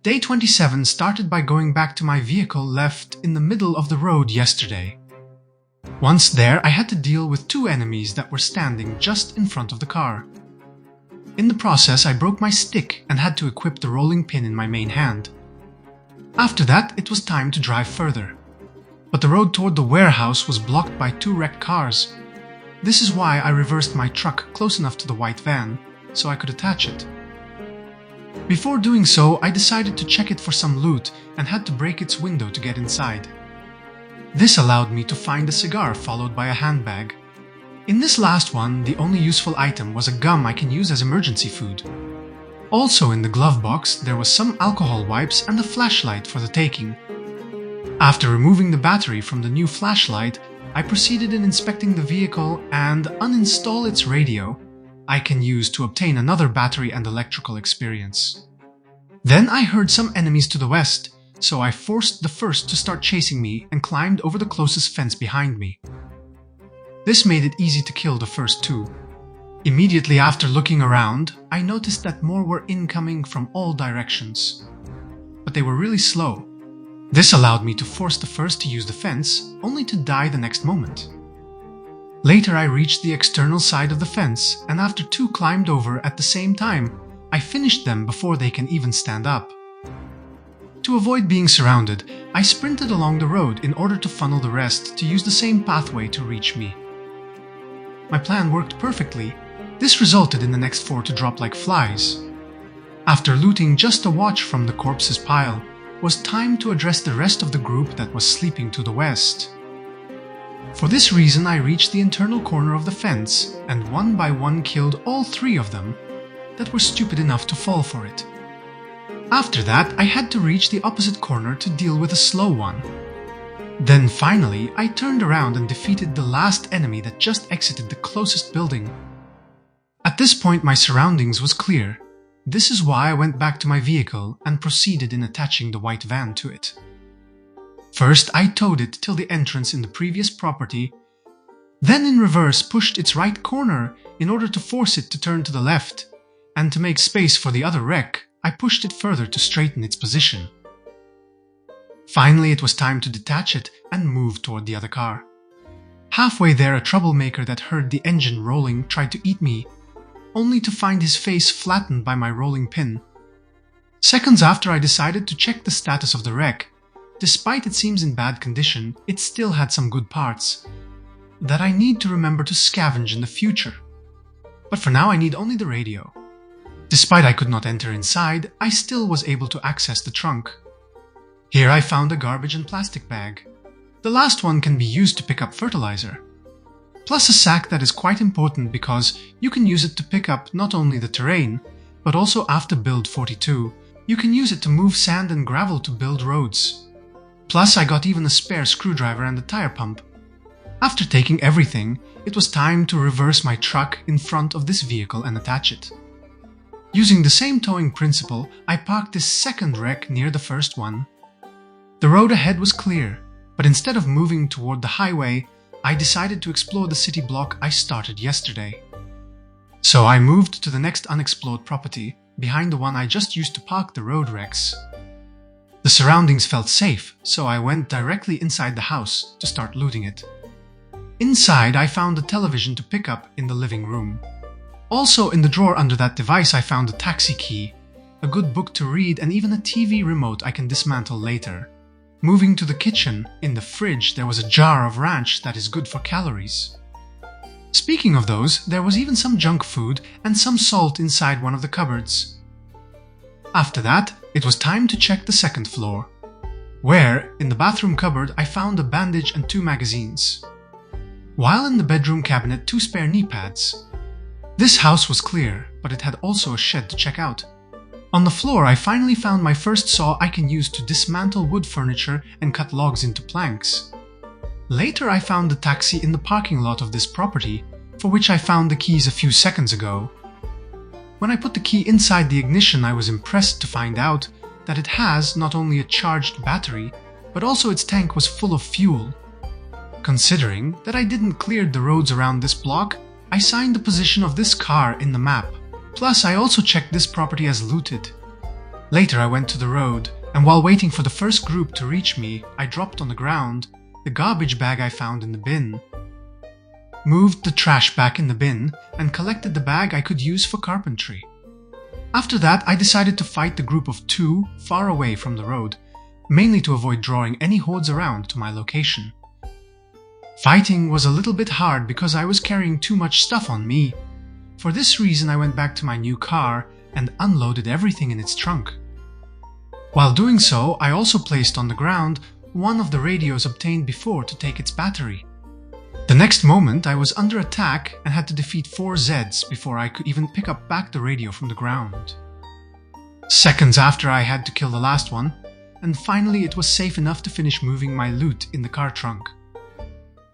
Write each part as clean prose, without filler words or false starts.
Day 27 started by going back to my vehicle left in the middle of the road yesterday. Once there, I had to deal with 2 enemies that were standing just in front of the car. In the process, I broke my stick and had to equip the rolling pin in my main hand. After that, it was time to drive further. But the road toward the warehouse was blocked by 2 wrecked cars. This is why I reversed my truck close enough to the white van, so I could attach it. Before doing so, I decided to check it for some loot and had to break its window to get inside. This allowed me to find a cigar followed by a handbag. In this last one, the only useful item was a gum I can use as emergency food. Also in the glove box, there was some alcohol wipes and a flashlight for the taking. After removing the battery from the new flashlight, I proceeded in inspecting the vehicle and uninstall its radio I can use to obtain another battery and electrical experience. Then I heard some enemies to the west, so I forced the first to start chasing me and climbed over the closest fence behind me. This made it easy to kill the first 2. Immediately after looking around, I noticed that more were incoming from all directions. But they were really slow. This allowed me to force the first to use the fence, only to die the next moment. Later I reached the external side of the fence, and after 2 climbed over at the same time, I finished them before they can even stand up. To avoid being surrounded, I sprinted along the road in order to funnel the rest to use the same pathway to reach me. My plan worked perfectly. This resulted in the next 4 to drop like flies. After looting just a watch from the corpse's pile, was time to address the rest of the group that was sleeping to the west. For this reason, I reached the internal corner of the fence and one by one killed all 3 of them that were stupid enough to fall for it. After that, I had to reach the opposite corner to deal with a slow one. Then finally, I turned around and defeated the last enemy that just exited the closest building. At this point, my surroundings was clear. This is why I went back to my vehicle and proceeded in attaching the white van to it. First, I towed it till the entrance in the previous property, then in reverse pushed its right corner in order to force it to turn to the left, and to make space for the other wreck, I pushed it further to straighten its position. Finally, it was time to detach it and move toward the other car. Halfway there, a troublemaker that heard the engine rolling tried to eat me, only to find his face flattened by my rolling pin. Seconds after, I decided to check the status of the wreck. Despite it seems in bad condition, it still had some good parts that I need to remember to scavenge in the future. But for now, I need only the radio. Despite I could not enter inside, I still was able to access the trunk. Here I found a garbage and plastic bag. The last one can be used to pick up fertilizer. Plus a sack that is quite important because you can use it to pick up not only the terrain, but also after build 42, you can use it to move sand and gravel to build roads. Plus I got even a spare screwdriver and a tire pump. After taking everything, it was time to reverse my truck in front of this vehicle and attach it. Using the same towing principle, I parked this second wreck near the first one. The road ahead was clear, but instead of moving toward the highway, I decided to explore the city block I started yesterday. So I moved to the next unexplored property, behind the one I just used to park the road wrecks. The surroundings felt safe, so I went directly inside the house to start looting it. Inside, I found a television to pick up in the living room. Also in the drawer under that device, I found a taxi key, a good book to read, and even a TV remote I can dismantle later. Moving to the kitchen, in the fridge there was a jar of ranch that is good for calories. Speaking of those, there was even some junk food and some salt inside one of the cupboards. After that, it was time to check the second floor, where, in the bathroom cupboard, I found a bandage and 2 magazines. While in the bedroom cabinet, 2 spare knee pads. This house was clear, but it had also a shed to check out. On the floor, I finally found my first saw I can use to dismantle wood furniture and cut logs into planks. Later, I found the taxi in the parking lot of this property, for which I found the keys a few seconds ago. When I put the key inside the ignition, I was impressed to find out that it has not only a charged battery, but also its tank was full of fuel. Considering that I didn't clear the roads around this block, I signed the position of this car in the map. Plus, I also checked this property as looted. Later I went to the road, and while waiting for the first group to reach me, I dropped on the ground the garbage bag I found in the bin, moved the trash back in the bin, and collected the bag I could use for carpentry. After that, I decided to fight the group of 2 far away from the road, mainly to avoid drawing any hordes around to my location. Fighting was a little bit hard because I was carrying too much stuff on me. For this reason, I went back to my new car and unloaded everything in its trunk. While doing so, I also placed on the ground one of the radios obtained before to take its battery. The next moment, I was under attack and had to defeat 4 Zeds before I could even pick up back the radio from the ground. Seconds after, I had to kill the last one, and finally it was safe enough to finish moving my loot in the car trunk.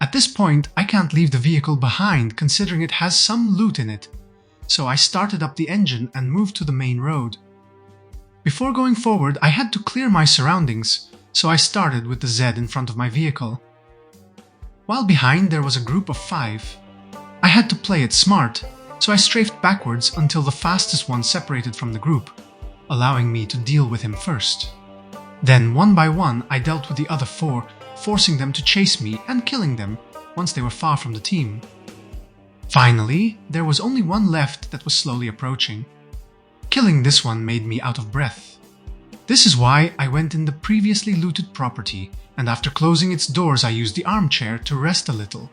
At this point, I can't leave the vehicle behind considering it has some loot in it, so I started up the engine and moved to the main road. Before going forward, I had to clear my surroundings, so I started with the Z in front of my vehicle. While behind there was a group of 5. I had to play it smart, so I strafed backwards until the fastest one separated from the group, allowing me to deal with him first. Then, one by one, I dealt with the other 4, forcing them to chase me and killing them once they were far from the team. Finally, there was only one left that was slowly approaching. Killing this one made me out of breath. This is why I went in the previously looted property, and after closing its doors I used the armchair to rest a little.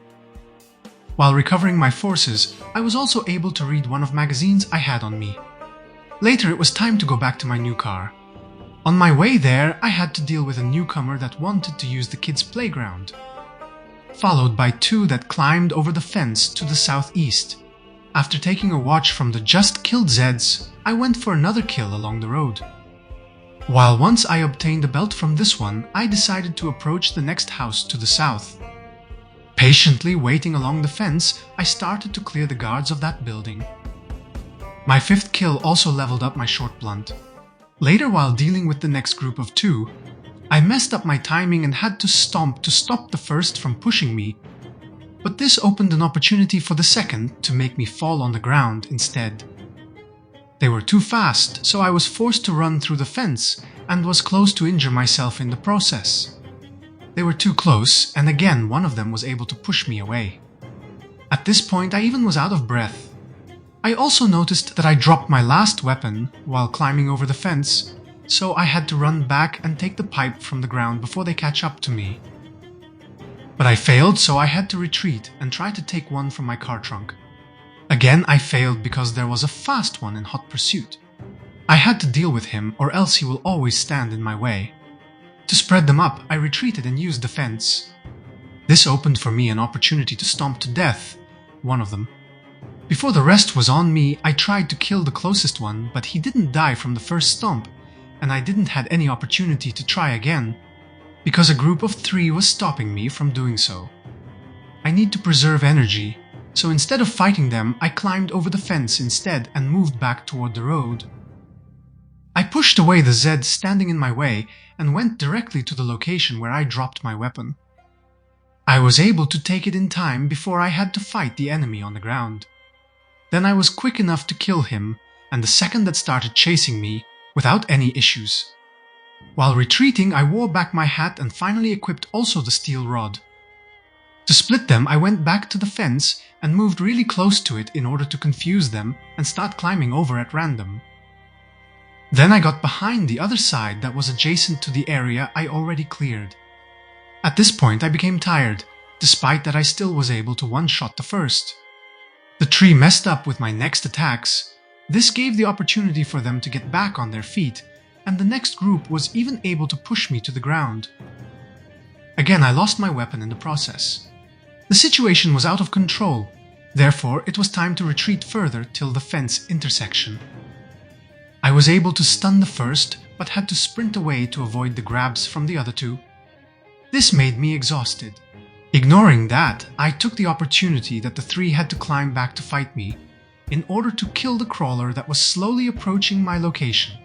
While recovering my forces, I was also able to read one of magazines I had on me. Later it was time to go back to my new car. On my way there, I had to deal with a newcomer that wanted to use the kids' playground, followed by 2 that climbed over the fence to the southeast. After taking a watch from the just killed Zeds, I went for another kill along the road. While once I obtained a belt from this one, I decided to approach the next house to the south. Patiently waiting along the fence, I started to clear the guards of that building. My 5th kill also leveled up my short blunt. Later, while dealing with the next group of 2, I messed up my timing and had to stomp to stop the first from pushing me, but this opened an opportunity for the second to make me fall on the ground instead. They were too fast, so I was forced to run through the fence and was close to injure myself in the process. They were too close, and again one of them was able to push me away. At this point, I even was out of breath. I also noticed that I dropped my last weapon while climbing over the fence, so I had to run back and take the pipe from the ground before they catch up to me. But I failed, so I had to retreat and try to take one from my car trunk. Again, I failed because there was a fast one in hot pursuit. I had to deal with him, or else he will always stand in my way. To spread them up, I retreated and used the fence. This opened for me an opportunity to stomp to death one of them. Before the rest was on me, I tried to kill the closest one, but he didn't die from the first stomp, and I didn't have any opportunity to try again, because a group of 3 was stopping me from doing so. I need to preserve energy, so instead of fighting them, I climbed over the fence instead and moved back toward the road. I pushed away the Zed standing in my way and went directly to the location where I dropped my weapon. I was able to take it in time before I had to fight the enemy on the ground. Then I was quick enough to kill him and the second that started chasing me without any issues. While retreating, I wore back my hat and finally equipped also the steel rod. To split them, I went back to the fence and moved really close to it in order to confuse them and start climbing over at random. Then I got behind the other side that was adjacent to the area I already cleared. At this point I became tired, despite that I still was able to one-shot the first. The tree messed up with my next attacks. This gave the opportunity for them to get back on their feet, and the next group was even able to push me to the ground. Again, I lost my weapon in the process. The situation was out of control, therefore it was time to retreat further till the fence intersection. I was able to stun the first, but had to sprint away to avoid the grabs from the other 2. This made me exhausted. Ignoring that, I took the opportunity that the 3 had to climb back to fight me, in order to kill the crawler that was slowly approaching my location.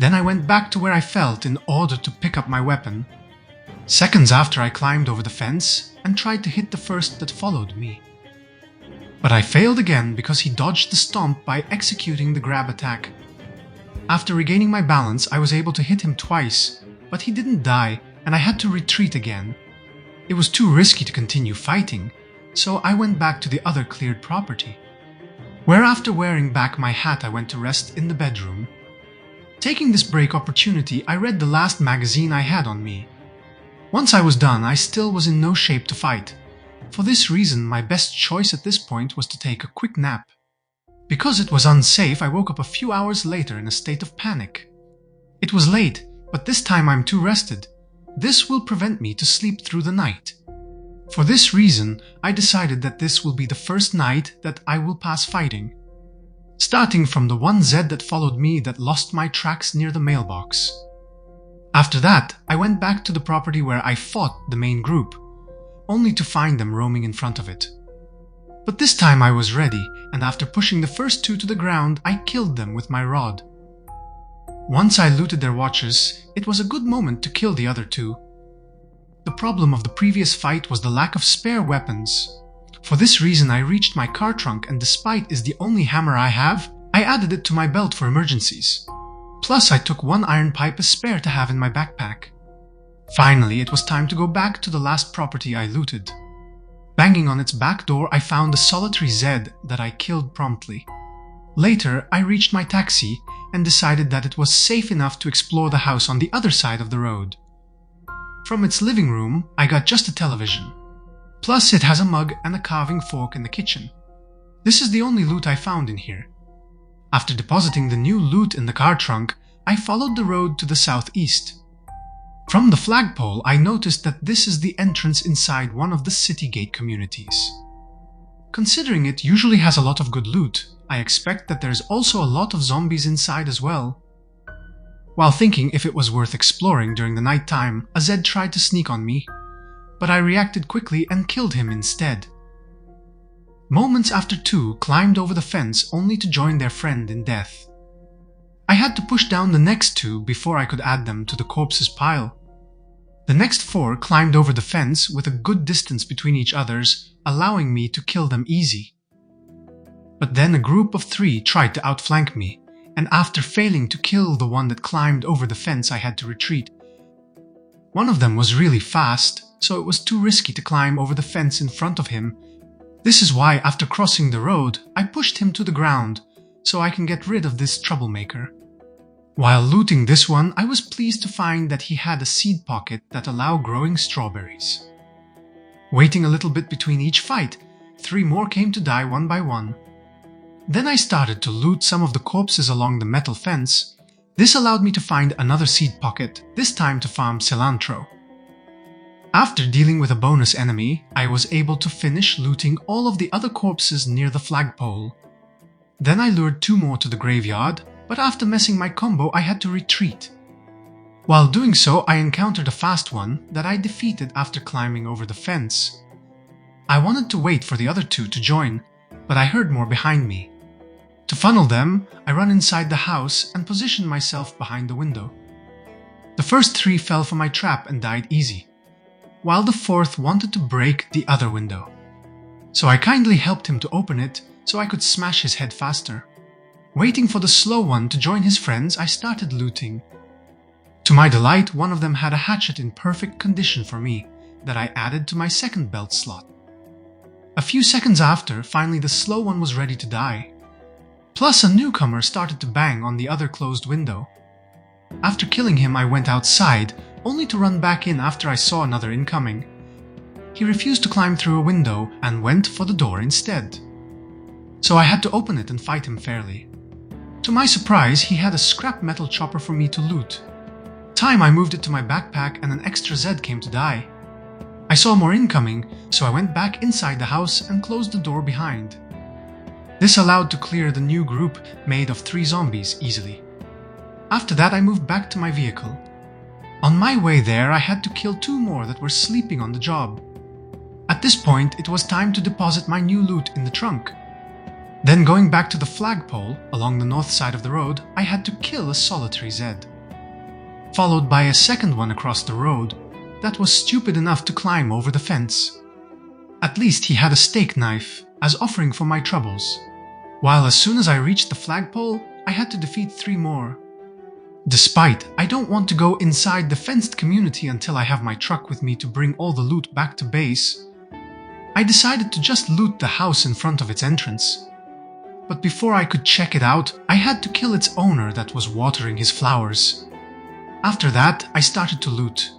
Then I went back to where I felt in order to pick up my weapon. Seconds after, I climbed over the fence and tried to hit the first that followed me. But I failed again because he dodged the stomp by executing the grab attack. After regaining my balance, I was able to hit him twice, but he didn't die and I had to retreat again. It was too risky to continue fighting, so I went back to the other cleared property, where after wearing back my hat I went to rest in the bedroom. Taking this break opportunity, I read the last magazine I had on me. Once I was done, I still was in no shape to fight. For this reason, my best choice at this point was to take a quick nap. Because it was unsafe, I woke up a few hours later in a state of panic. It was late, but this time I'm too rested. This will prevent me to sleep through the night. For this reason, I decided that this will be the first night that I will pass fighting. Starting from the one Z that followed me that lost my tracks near the mailbox. After that, I went back to the property where I fought the main group, only to find them roaming in front of it. But this time I was ready, and after pushing the first two to the ground, I killed them with my rod. Once I looted their watches, it was a good moment to kill the other two. The problem of the previous fight was the lack of spare weapons. For this reason I reached my car trunk, and despite is the only hammer I have, I added it to my belt for emergencies. Plus I took one iron pipe as spare to have in my backpack. Finally, it was time to go back to the last property I looted. Banging on its back door, I found a solitary Z that I killed promptly. Later, I reached my taxi and decided that it was safe enough to explore the house on the other side of the road. From its living room, I got just a television. Plus, it has a mug and a carving fork in the kitchen. This is the only loot I found in here. After depositing the new loot in the car trunk, I followed the road to the southeast. From the flagpole, I noticed that this is the entrance inside one of the city gate communities. Considering it usually has a lot of good loot, I expect that there's also a lot of zombies inside as well. While thinking if it was worth exploring during the night time, a Z tried to sneak on me, but I reacted quickly and killed him instead. Moments after, two climbed over the fence only to join their friend in death. I had to push down the next two before I could add them to the corpses pile. The next four climbed over the fence with a good distance between each others, allowing me to kill them easy. But then a group of three tried to outflank me, and after failing to kill the one that climbed over the fence, I had to retreat. One of them was really fast, so it was too risky to climb over the fence in front of him. This is why, after crossing the road, I pushed him to the ground, so I can get rid of this troublemaker. While looting this one, I was pleased to find that he had a seed pocket that allowed growing strawberries. Waiting a little bit between each fight, three more came to die one by one. Then I started to loot some of the corpses along the metal fence. This allowed me to find another seed pocket, this time to farm cilantro. After dealing with a bonus enemy, I was able to finish looting all of the other corpses near the flagpole. Then I lured two more to the graveyard, but after messing my combo I had to retreat. While doing so, I encountered a fast one that I defeated after climbing over the fence. I wanted to wait for the other two to join, but I heard more behind me. To funnel them, I ran inside the house and positioned myself behind the window. The first three fell for my trap and died easy, while the fourth wanted to break the other window. So I kindly helped him to open it so I could smash his head faster. Waiting for the slow one to join his friends, I started looting. To my delight, one of them had a hatchet in perfect condition for me that I added to my second belt slot. A few seconds after, finally the slow one was ready to die. Plus a newcomer started to bang on the other closed window. After killing him, I went outside, only to run back in after I saw another incoming. He refused to climb through a window and went for the door instead. So I had to open it and fight him fairly. To my surprise, he had a scrap metal chopper for me to loot. Time I moved it to my backpack and an extra Z came to die. I saw more incoming, so I went back inside the house and closed the door behind. This allowed to clear the new group made of 3 zombies easily. After that, I moved back to my vehicle. On my way there, I had to kill 2 more that were sleeping on the job. At this point, it was time to deposit my new loot in the trunk. Then going back to the flagpole along the north side of the road, I had to kill a solitary Z. Followed by a second one across the road that was stupid enough to climb over the fence. At least he had a steak knife as offering for my troubles. While as soon as I reached the flagpole, I had to defeat 3 more, Despite I don't want to go inside the fenced community until I have my truck with me to bring all the loot back to base, I decided to just loot the house in front of its entrance. But before I could check it out, I had to kill its owner that was watering his flowers. After that, I started to loot.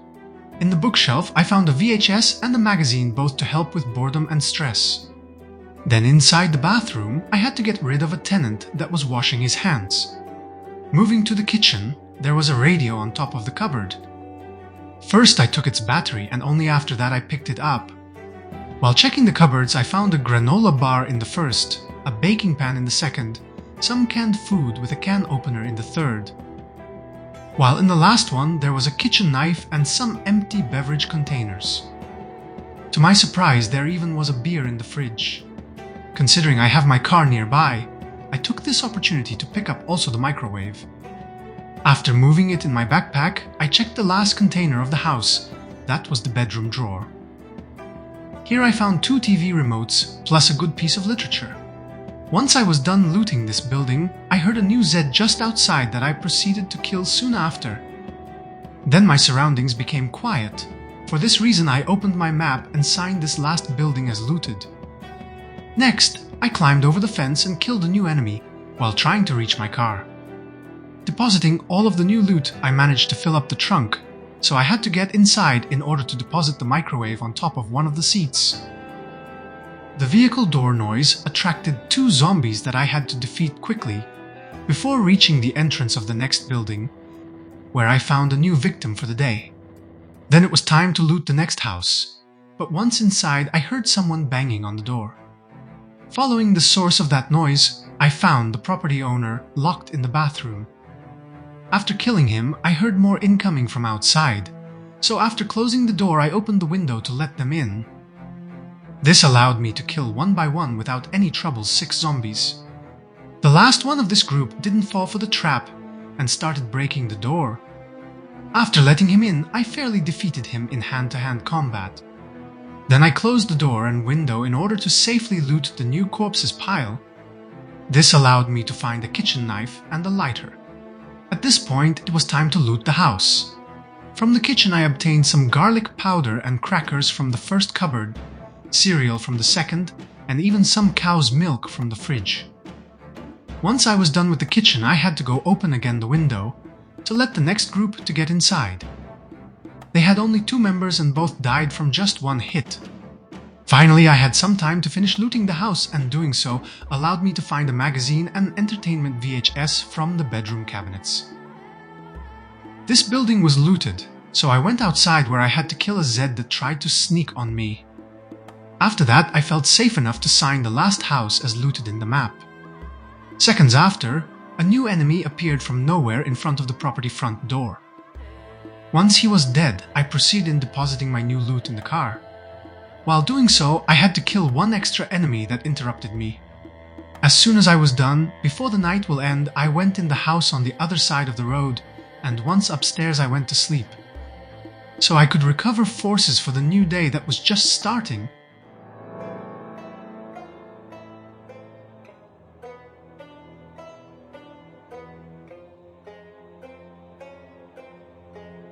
In the bookshelf, I found a VHS and a magazine, both to help with boredom and stress. Then inside the bathroom, I had to get rid of a tenant that was washing his hands. Moving to the kitchen, there was a radio on top of the cupboard. First I took its battery, and only after that I picked it up. While checking the cupboards, I found a granola bar in the first, a baking pan in the second, some canned food with a can opener in the third. While in the last one, there was a kitchen knife and some empty beverage containers. To my surprise, there even was a beer in the fridge. Considering I have my car nearby, I took this opportunity to pick up also the microwave. After moving it in my backpack, I checked the last container of the house. That was the bedroom drawer. Here I found 2 TV remotes, plus a good piece of literature. Once I was done looting this building, I heard a new Zed just outside that I proceeded to kill soon after. Then my surroundings became quiet. For this reason, I opened my map and signed this last building as looted. Next, I climbed over the fence and killed a new enemy while trying to reach my car. Depositing all of the new loot, I managed to fill up the trunk, so I had to get inside in order to deposit the microwave on top of one of the seats. The vehicle door noise attracted 2 zombies that I had to defeat quickly before reaching the entrance of the next building, where I found a new victim for the day. Then it was time to loot the next house, but once inside I heard someone banging on the door. Following the source of that noise, I found the property owner locked in the bathroom. After killing him, I heard more incoming from outside, so after closing the door I opened the window to let them in. This allowed me to kill one by one without any trouble 6 zombies. The last one of this group didn't fall for the trap and started breaking the door. After letting him in, I fairly defeated him in hand-to-hand combat. Then I closed the door and window in order to safely loot the new corpses pile. This allowed me to find a kitchen knife and a lighter. At this point, it was time to loot the house. From the kitchen I obtained some garlic powder and crackers from the first cupboard, cereal from the second, and even some cow's milk from the fridge. Once I was done with the kitchen, I had to go open again the window to let the next group to get inside. They had only 2 members and both died from just 1 hit. Finally, I had some time to finish looting the house, and doing so allowed me to find a magazine and entertainment VHS from the bedroom cabinets. This building was looted, so I went outside where I had to kill a Zed that tried to sneak on me. After that, I felt safe enough to sign the last house as looted in the map. Seconds after, a new enemy appeared from nowhere in front of the property front door. Once he was dead, I proceeded in depositing my new loot in the car. While doing so, I had to kill 1 extra enemy that interrupted me. As soon as I was done, before the night will end, I went in the house on the other side of the road, and once upstairs I went to sleep. So I could recover forces for the new day that was just starting